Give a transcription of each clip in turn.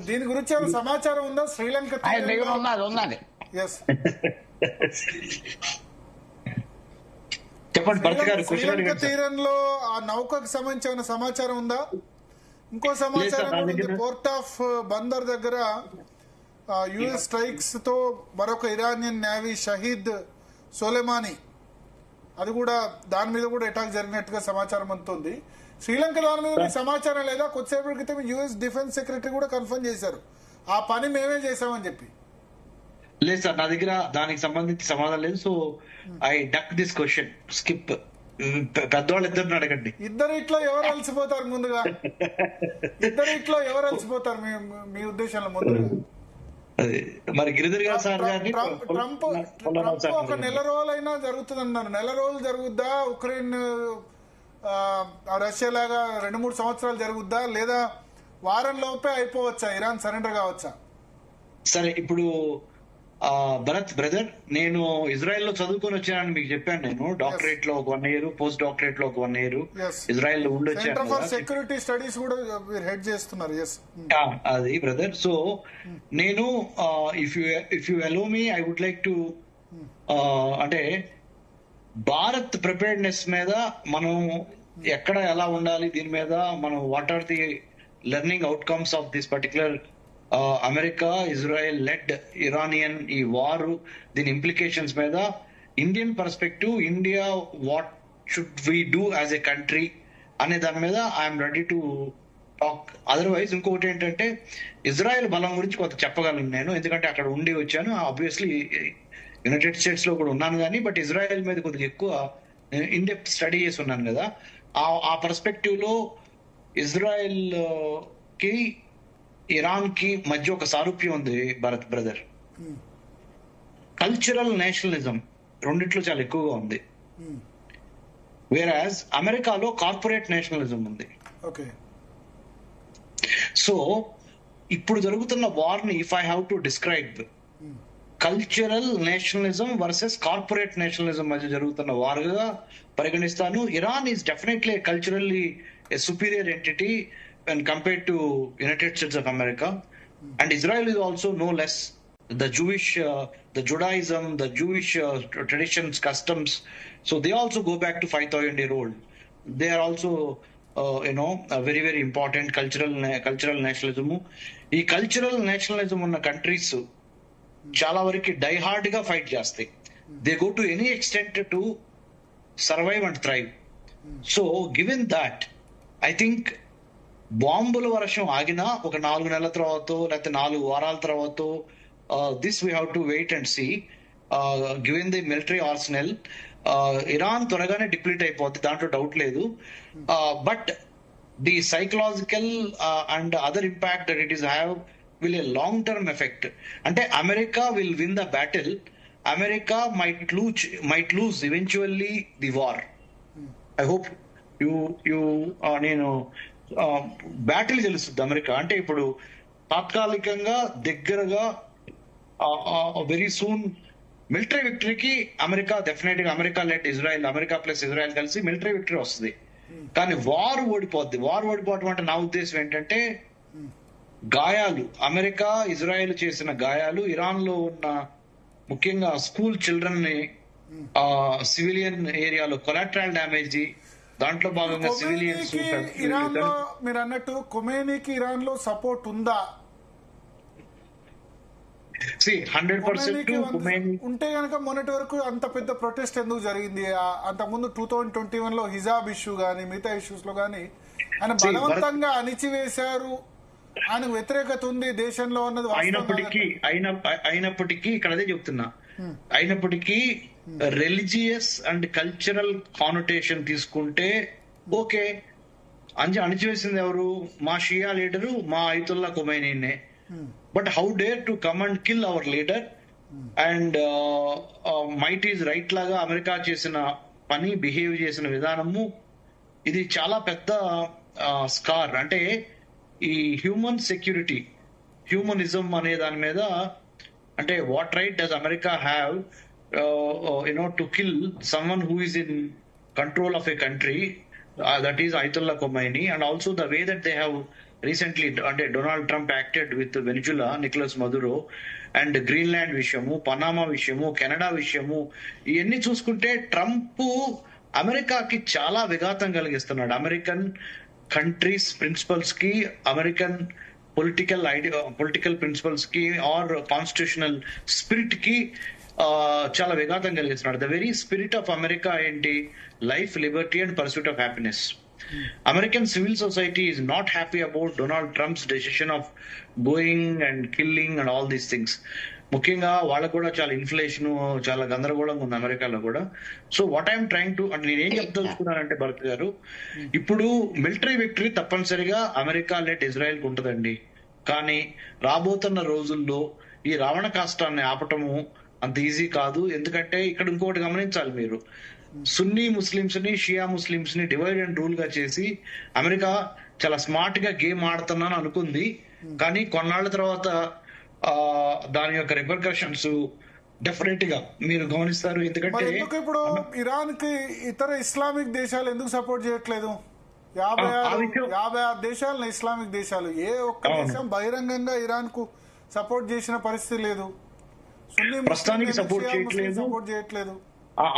దీని గురించి ఏమైనా సమాచారం ఉందా? శ్రీలంక ఉందండి. ఎస్ చెప్పండి. శ్రీలంక తీరంలో ఆ నౌకకు సంబంధించిన సమాచారం ఉందా? ఇంకో సమాచారం కూడా ఉంది. పోర్ట్ ఆఫ్ బందర్ దగ్గర యుఎస్ స్ట్రైక్స్ తో మరొక ఇరానియన్ నేవీ షహీద్ సోలెమానీ, అది కూడా దాని మీద కూడా అటాక్ జరిగినట్టుగా సమాచారం అందుతుంది. శ్రీలంక దాని మీద సమాచారం లేదా? కొద్దిసేపటి క్రితం యుఎస్ డిఫెన్స్ సెక్రటరీ కూడా కన్ఫర్మ్ చేశారు ఆ పని మేమే చేశామని చెప్పి. లేదు సార్, నా దగ్గర దానికి సంబంధించి సమాధానం లేదు. So I duck this question, skip. పెద్దవాళ్ళు ఇద్దరిని అడగండి. ఇద్దరిట్లో ఎవరు అలసిపోతారు ముందుగా? ఇద్దరిట్లో ఎవరు అలసిపోతారు మీ ఉద్దేశంలో ముందుగా? మరి గిరిధర్ గారు సార్ గారిని ట్రంప్ ఒక నెల రోజులైనా జరుగుతుందన్నారు. నెల రోజులు జరుగుద్దా? ఉక్రెయిన్ రష్యా లాగా 2-3 సంవత్సరాలు జరుగుద్దా, లేదా వారం లోపే అయిపోవచ్చా? Iran surrender కావచ్చా? సరే, ఇప్పుడు భరత్ బ్రదర్, నేను ఇజ్రాయెల్ లో చదువుకొని వచ్చానని మీకు చెప్పాను. నేను డాక్టరేట్ లో ఒక 1 year, పోస్ట్ డాక్టరేట్ లో ఒక 1 year ఇజ్రాయెల్ లో ఉండొచ్చాను. సెక్యూరిటీ స్టడీస్ కూడా హెడ్ చేస్తున్నారు. అది బ్రదర్. సో నేను if you allow me, I would like to అంటే భారత్ ప్రిపేర్డ్నెస్ మీద మనం ఎక్కడ ఎలా ఉండాలి, దీని మీద మనం what are the learning outcomes of this particular America Israel led Iranian ఈ వారు, దీని ఇంప్లికేషన్స్ మీద Indian perspective, India what should we do as a country అనే దాని మీద I'm ready to talk. Otherwise ఇంకొకటి ఏంటంటే, ఇజ్రాయెల్ బలం గురించి కొంత చెప్పగలను నేను, ఎందుకంటే అక్కడ ఉండి వచ్చాను. ఆబ్వియస్లీ యునైటెడ్ స్టేట్స్ లో కూడా ఉన్నాను కానీ, బట్ ఇజ్రాయెల్ మీద కొద్దిగా ఎక్కువ ఇన్ డెప్త్ స్టడీ చేసి ఉన్నాను కదా. ఆ పర్స్పెక్టివ్ లో ఇజ్రాయెల్ కి ఇరాన్ కి మధ్య ఒక సారూప్యం ఉంది భరత్ బ్రదర్. కల్చరల్ నేషనలిజం రెండిట్లో చాలా ఎక్కువగా ఉంది. వేరాజ్ అమెరికాలో కార్పొరేట్ నేషనలిజం ఉంది. సో ఇప్పుడు జరుగుతున్న వార్ ని if I have to describe, cultural nationalism versus corporate nationalism మధ్య జరుగుతున్న వార్గా పరిగణిస్తాను. Iran is definitely culturally a superior entity when compared to United States of America, and Israel is also no less. The Judaism, the Jewish traditions, customs, so they also go back to 5,000 year old. They are also a very very important cultural nationalism. ఈ cultural nationalism ఉన్న countries చాలా వరకు die hard గా fight చేస్తాయి. They go to any extent to survive and thrive. So given that, I think బాంబుల వర్షం ఆగినా ఒక 4 నెలల తర్వాత లేకపోతే 4 వారాల తర్వాత, this we have to wait and see. Given the military arsenal, Iran త్వరగానే డిప్లీట్ అయిపోద్ది, దాంట్లో డౌట్ లేదు. But the psychological and other impact that it is have will a long term effect. అంటే America will win the battle, America might lose eventually the war. I hope నేను battle గెలుస్తుంది America. అంటే ఇప్పుడు తాత్కాలికంగా దగ్గరగా very soon military విక్టరీకి America definite గా, America led Israel, America plus Israel కలిసి మిలిటరీ విక్టరీ వస్తుంది. కానీ వార్ ఓడిపోద్ది. వార్ ఓడిపోవటం అంటే నా ఉద్దేశం ఏంటంటే, గాయాలు, అమెరికా ఇజ్రాయెల్ చేసిన గాయాలు, ఇరాన్ లో ఉన్న ముఖ్యంగా స్కూల్ చిల్డ్రన్ ని సివిలియన్ ఏరియాలో కొలాటరల్ డ్యామేజ్, దాంట్లో భాగంగా సివిలియన్స్. ఇరాన్ లో మీరు అన్నట్టు ఖొమేనీకి ఇరాన్ లో సపోర్ట్ ఉందా? 100% ఉంటే గనక మొన్నటి వరకు అంత పెద్ద ప్రొటెస్ట్ ఎందుకు జరిగింది? అంతకుముందు 2021 లో హిజాబ్ ఇష్యూ గానీ మిగతా ఇష్యూస్ లో గానీ ఆయన బలవంతంగా అణిచివేశారు, ఆయనకు వ్యతిరేకత ఉంది దేశంలో అన్నది. అయినప్పటికీ ఇక్కడ అదే చెప్తున్నా, అయినప్పటికీ రిలీజియస్ అండ్ కల్చరల్ కానోటేషన్ తీసుకుంటే ఓకే, అణిచివేసింది ఎవరు? మా షియా లీడరు, మా అయతుల్లా ఖొమైనీనే. But how dare to come and kill our leader and might is right లాగా అమెరికా చేసిన పని, బిహేవ్ చేసిన విధానము, ఇది చాలా పెద్ద స్కార్. అంటే ఈ హ్యూమన్ సెక్యూరిటీ, హ్యూమనిజం అనే దాని మీద, అంటే what right does America have to kill someone who is in control of a country, that is Ayatollah Khomeini, and also the way that they have recently అంటే Donald Trump acted with Venezuela Nicolas Maduro, and Greenland విషయము, Panama విషయము, Canada విషయము, ఇవన్నీ చూసుకుంటే Trump అమెరికాకి చాలా విఘాతం కలిగిస్తున్నాడు. అమెరికన్ కంట్రీస్ ప్రిన్సిపల్స్ కి, అమెరికన్ పొలిటికల్ ప్రిన్సిపల్స్ కి ఆర్ కాన్స్టిట్యూషనల్ స్పిరిట్ కి చాలా విఘాతం కలిగిస్తున్నాడు. The very spirit of America ఏంటి? Life, liberty and pursuit of happiness. American civil society is not happy about Donald Trump's decision of going and killing and all these things. ముఖ్యంగా వాళ్ళకు కూడా చాలా inflation, చాలా గందరగోళంగా ఉంది అమెరికాలో కూడా. So what I'm trying to అంటే నేను ఏం చెప్దలుచుకున్నానంటే భరత్ గారు, ఇప్పుడు మిలిటరీ విక్టరీ తప్పనిసరిగా అమెరికా లెడ్ ఇజ్రాయెల్ కు ఉంటుందండి. కానీ రాబోతున్న రోజుల్లో ఈ రావణ కాష్టాన్ని ఆపటము అంత ఈజీ కాదు. ఎందుకంటే ఇక్కడ ఇంకోటి గమనించాలి మీరు, సున్నీ ముస్లిమ్స్ ని, షియా ముస్లిమ్స్ ని డివైడ్ అండ్ రూల్ గా చేసి అమెరికా చాలా స్మార్ట్ గా గేమ్ ఆడుతున్నాను అనుకుంది. కానీ కొన్నాళ్ల తర్వాత దాని యొక్క రిపర్కషన్స్ డెఫినెట్ గా మీరు గమనిస్తారు. ఎందుకంటే ఇప్పుడు ఇరాన్ కి ఇతర ఇస్లామిక్ దేశాలు ఎందుకు సపోర్ట్ చేయట్లేదు? 56 దేశాలు ఇస్లామిక్ దేశాలు, ఏ ఒక్క దేశం బహిరంగంగా ఇరాన్ కు సపోర్ట్ చేసిన పరిస్థితి లేదు. ప్రస్తుతానికి సపోర్ట్ చేయట్లేదు.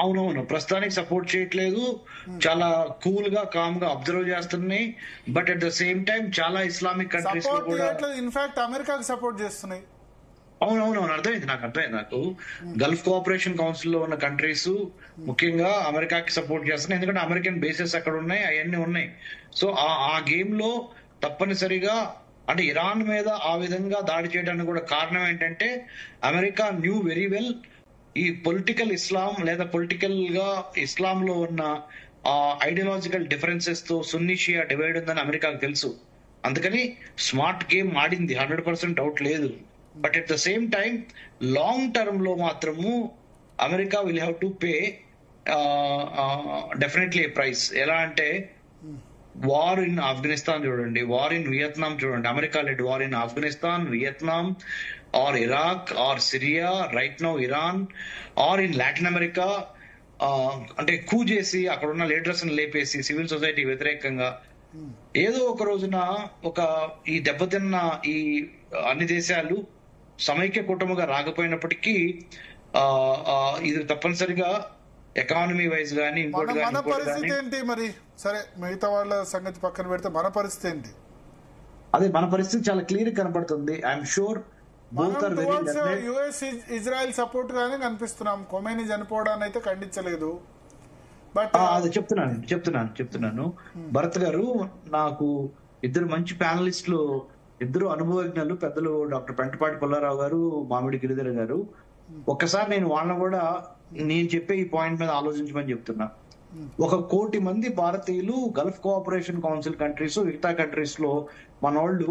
అవునవును, ప్రస్తుతానికి సపోర్ట్ చేయట్లేదు. చాలా కూల్ గా, కామ్ గా అబ్జర్వ్ చేస్తున్నాయి. But at the same time చాలా ఇస్లామిక్ కంట్రీస్ లో కూడా ఇన్ఫాక్ట్ అమెరికాకి సపోర్ట్ చేస్తున్నాయి. అవునవును, అర్థమైంది నాకు. గల్ఫ్ కోఆపరేషన్ కౌన్సిల్ లో ఉన్న కంట్రీస్ ముఖ్యంగా అమెరికాకి సపోర్ట్ చేస్తున్నాయి. ఎందుకంటే అమెరికన్ బేసెస్ అక్కడ ఉన్నాయి, అవన్నీ ఉన్నాయి. సో ఆ గేమ్ లో తప్పనిసరిగా అంటే ఇరాన్ మీద ఆ విధంగా దాడి చేయడానికి కూడా కారణం ఏంటంటే అమెరికా న్యూ వెరీ వెల్ ఈ పొలిటికల్ ఇస్లాం లేదా పొలిటికల్ గా ఇస్లాం లో ఉన్న ఐడియాలజికల్ డిఫరెన్సెస్ తో సున్నీ షియా డివైడ్ ఉందని అమెరికాకు తెలుసు. అందుకని స్మార్ట్ గేమ్ ఆడింది, 100% డౌట్ లేదు. But at the same time long term లో మాత్రము America will have to pay definitely price. ఎలా అంటే వార్ ఇన్ ఆఫ్ఘనిస్తాన్ చూడండి, వార్ ఇన్ వియత్నాం చూడండి, America led war in Afghanistan, Vietnam, or Iraq, or Syria, right now Iran, or in Latin America. అంటే coup చేసి అక్కడ ఉన్న లీడర్స్ ని లేపేసి సివిల్ సొసైటీ వ్యతిరేకంగా ఏదో ఒక రోజున ఈ దెబ్బతిన్న ఈ అన్ని దేశాలు సమైక్య కూటమిగా రాకపోయినప్పటికీ ఇది తప్పనిసరిగా ఎకానమీ వైజ్ గానీ ఇంకోటి మన పరిస్థితి ఏంటి మరి? సరే, మిగతా వాళ్ళ సంగతి పక్కన పెడితే మన పరిస్థితి ఏంటి? అదే మన పరిస్థితి చాలా క్లియర్ కనపడుతుంది. I'm sure US Israel support గానే కనిపిస్తున్నాం. కొమేని చనిపోవడాన్ని అయితే ఖండించలేదు. బట్ అది చెప్తున్నాను భరత్ గారు, నాకు ఇద్దరు మంచి ప్యానలిస్టులు, ఇద్దరు అనుభవజ్ఞులు, పెద్దలు, డాక్టర్ పెంటపాటి పుల్లారావు గారు, మామిడి గిరిధర్ గారు. ఒక్కసారి నేను వాళ్ళని కూడా నేను చెప్పే ఈ పాయింట్ మీద ఆలోచించమని చెప్తున్నా. 1 కోటి మంది భారతీయులు గల్ఫ్ కోఆపరేషన్ కౌన్సిల్ కంట్రీస్, మిగతా కంట్రీస్ లో మన వాళ్ళు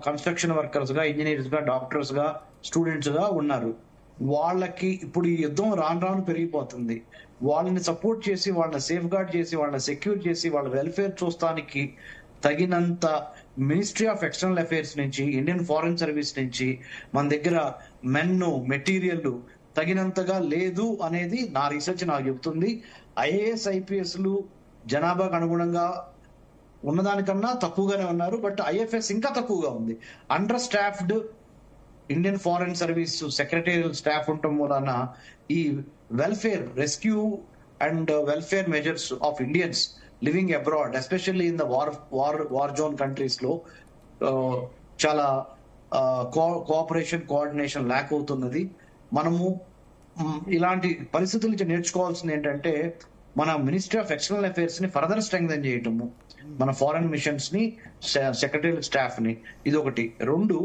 కన్స్ట్రక్షన్ వర్కర్స్ గా, ఇంజనీర్స్ గా, డాక్టర్స్ గా, స్టూడెంట్స్ గా ఉన్నారు. వాళ్ళకి ఇప్పుడు ఈ యుద్ధం రాను పెరిగిపోతుంది. వాళ్ళని సపోర్ట్ చేసి, వాళ్ళని సేఫ్ గార్డ్ చేసి, వాళ్ళని సెక్యూర్ చేసి, వాళ్ళ వెల్ఫేర్ చూస్తానికి తగినంత మినిస్ట్రీ ఆఫ్ ఎక్స్టర్నల్ అఫైర్స్ నుంచి, ఇండియన్ ఫారెన్ సర్వీస్ నుంచి మన దగ్గర మెటీరియల్ తగినంతగా లేదు అనేది నా రీసెర్చ్ నాకు చెబుతుంది. ఐఏఎస్, ఐపీఎస్లు జనాభాకు అనుగుణంగా ఉన్నదానికన్నా తక్కువగానే ఉన్నారు. బట్ ఐఎఫ్ఎస్ ఇంకా తక్కువగా ఉంది. Understaffed Indian foreign service secretarial staff ఉండటం వలన ఈ welfare, rescue and welfare measures of Indians living abroad, especially in the war zone countries లో చాలా కోఆపరేషన్, కోఆర్డినేషన్ ల్యాక్ అవుతున్నది. మనము ఇలాంటి పరిస్థితుల నుంచి నేర్చుకోవాల్సింది ఏంటంటే మన మినిస్ట్రీ ఆఫ్ ఎక్స్టర్నల్ అఫైర్స్ ని ఫర్దర్ స్ట్రెంగ్థెన్ చేయటము, మన ఫారెన్ మిషన్స్ ని, సెక్రటరియల్ స్టాఫ్ ని. ఇది ఒకటి. 2,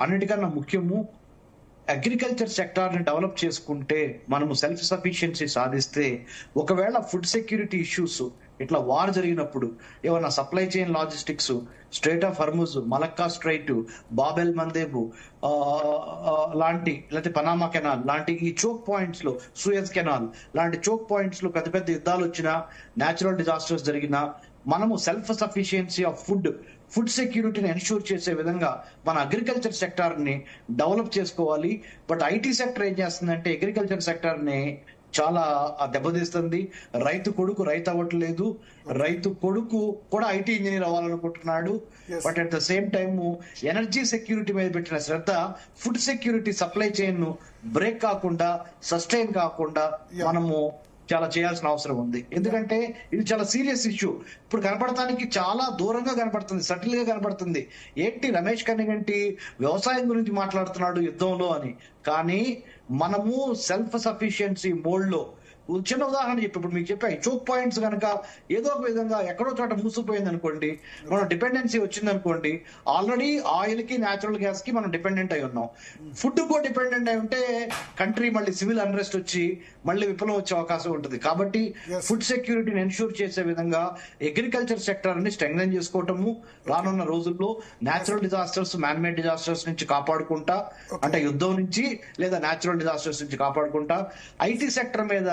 అన్నిటికన్నా ముఖ్యము, అగ్రికల్చర్ సెక్టార్ ని డెవలప్ చేసుకుంటే మనము సెల్ఫ్ సఫిషియన్సీ సాధిస్తే, ఒకవేళ ఫుడ్ సెక్యూరిటీ ఇష్యూస్ ఇట్లా వార్ జరిగినప్పుడు ఏమన్నా supply chain logistics, strait of Hormuz, Malacca strait, Bab el Mandeb లాంటి, లేకపోతే పనామా కెనాల్ లాంటి ఈ చోక్ పాయింట్స్ లో, సూయజ్ కెనాల్ లాంటి చోక్ పాయింట్స్ లో పెద్ద పెద్ద యుద్ధాలు వచ్చినా, న్యాచురల్ డిజాస్టర్స్ జరిగినా, మనము సెల్ఫ్ సఫిషియన్సీ ఆఫ్ ఫుడ్ సెక్యూరిటీని ఎన్ష్యూర్ చేసే విధంగా మన అగ్రికల్చర్ సెక్టార్ ని డెవలప్ చేసుకోవాలి. బట్ ఐటీ సెక్టర్ ఏం చేస్తుందంటే అగ్రికల్చర్ సెక్టార్ ని చాలా దెబ్బతీస్తుంది. రైతు కొడుకు రైతు అవ్వట్లేదు, రైతు కొడుకు కూడా ఐటీ ఇంజనీర్ అవ్వాలనుకుంటున్నాడు. Yes. But at the same time energy security మీద పెట్టిన శ్రద్ధ ఫుడ్ సెక్యూరిటీ సప్లై చైన్ ను బ్రేక్ కాకుండా, సస్టైన్ కాకుండా Yeah. మనము చాలా చేయాల్సిన అవసరం ఉంది. ఎందుకంటే ఇది చాలా సీరియస్ ఇష్యూ. ఇప్పుడు కనపడటానికి చాలా దూరంగా కనపడుతుంది, సటిల్ గా కనపడుతుంది. ఏంటి రమేష్ కన్నిగంటి వ్యవసాయం గురించి మాట్లాడుతున్నాడు యుద్ధంలో అని, కానీ మనము సెల్ఫ్ సఫిషియన్సీ మోడ్ లో చిన్న ఉదాహరణ చెప్పి ఇప్పుడు మీకు చెప్పా, చోక్ పాయింట్స్ కనుక ఏదో ఒక విధంగా ఎక్కడో చోట మూసిపోయింది అనుకోండి, మనం డిపెండెన్సీ వచ్చింది అనుకోండి, ఆల్రెడీ ఆయిల్ కి న్యాచురల్ గ్యాస్ కి మనం డిపెండెంట్ అయి ఉన్నాం. ఫుడ్ కూడా డిపెండెంట్ అయి ఉంటే కంట్రీ మళ్ళీ సివిల్ అన్రెస్ట్ వచ్చి మళ్ళీ విఫలం వచ్చే అవకాశం ఉంటుంది. కాబట్టి Yes. ఫుడ్ సెక్యూరిటీని ఎన్షూర్ చేసే విధంగా అగ్రికల్చర్ సెక్టర్ ని స్ట్రెంగ్థెన్ చేసుకోవటము, రానున్న రోజుల్లో natural disasters, man made disasters నుంచి కాపాడుకుంటా, అంటే యుద్ధం నుంచి లేదా న్యాచురల్ డిజాస్టర్స్ నుంచి కాపాడుకుంటా, ఐటీ సెక్టర్ మీద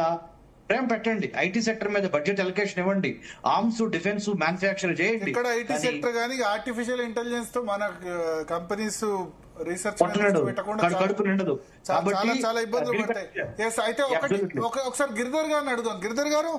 ప్రేమ పెట్టండి, ఐటీ సెక్టర్ మీద బడ్జెట్ అలొకేషన్ ఇవ్వండి, ఆర్మ్స్, డిఫెన్స్, మ్యానుఫ్యాక్చర్ చేయండి. ఇక్కడ ఐటీ కానీ సెక్టర్ కానీ ఆర్టిఫిషియల్ ఇంటెలిజెన్స్ తో మన కంపెనీస్ రీసెర్చ్ పట్టునడు, పెట్టకుండా కడుపు నిండదు. చాలా కాబట్టి చాలా ఇబ్బందులు పడతాయి. agriculture- Yes, అయితే Absolutely. ఒకసారి గిరిధర్ గారిని అడుగుదాం. గిరిధర్ గారు,